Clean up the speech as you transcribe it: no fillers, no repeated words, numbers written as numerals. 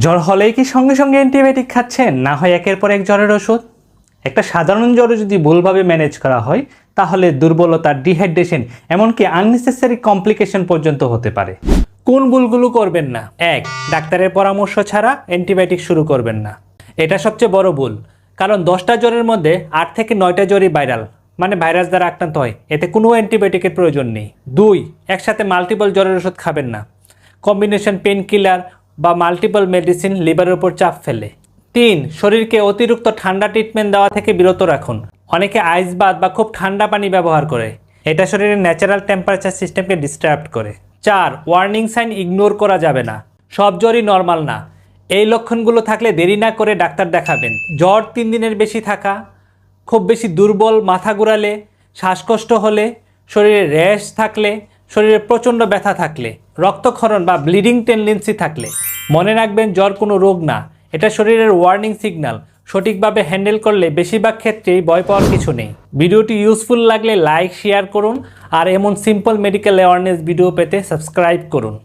জ্বর হলেই কি সঙ্গে সঙ্গে অ্যান্টিবায়োটিক খাচ্ছেন, না হয় একের পর এক জ্বরের ওষুধ? একটা সাধারণ জ্বরে যদি ভুলভাবে ম্যানেজ করা হয় তাহলে দুর্বলতা, ডিহাইড্রেশন, এমনকি আননেসেসারি কমপ্লিকেশন পর্যন্ত হতে পারে। কোন ভুলগুলো করবেন না? 1. ডাক্তারের পরামর্শ ছাড়া অ্যান্টিবায়োটিক শুরু করবেন না। এটা সবচেয়ে বড় ভুল, কারণ 10টা জ্বরের মধ্যে 8 থেকে 9টা জ্বরই ভাইরাল, মানে ভাইরাস দ্বারা আক্রান্ত হয়। এতে কোনো অ্যান্টিবায়োটিকের প্রয়োজন নেই। 2. একসাথে মাল্টিপল জ্বরের ওষুধ খাবেন না। কম্বিনেশন পেন কিলার বা মাল্টিপল মেডিসিন লিভারের উপর চাপ ফেলে। 3. শরীরকে অতিরিক্ত ঠান্ডা ট্রিটমেন্ট দেওয়া থেকে বিরত রাখুন। অনেকে আইস বাথ বা খুব ঠান্ডা পানি ব্যবহার করে, এটা শরীরের ন্যাচারাল টেম্পারেচার সিস্টেমকে ডিস্টার্ব করে। 4. ওয়ার্নিং সাইন ইগনোর করা যাবে না। সব জ্বরই নর্মাল না। এই লক্ষণগুলো থাকলে দেরি না করে ডাক্তার দেখাবেন। জ্বর 3 দিনের বেশি থাকা, খুব বেশি দুর্বল, মাথা ঘুরালে, শ্বাসকষ্ট হলে, শরীরে র্যাশ থাকলে, শরীরে প্রচণ্ড ব্যথা থাকলে, রক্তক্ষরণ বা ব্লিডিং টেন্ডেন্সি থাকলে মনে রাখবেন জ্বর কোনো রোগ না, এটা শরীরের ওয়ার্নিং সিগন্যাল। সঠিকভাবে হ্যান্ডেল করলে বেশিরভাগ ক্ষেত্রেই ভয় পাওয়ার কিছু নেই। ভিডিওটি ইউজফুল লাগলে লাইক, শেয়ার করুন আর এমন সিম্পল মেডিকেল অ্যাওয়ারনেস ভিডিও পেতে সাবস্ক্রাইব করুন।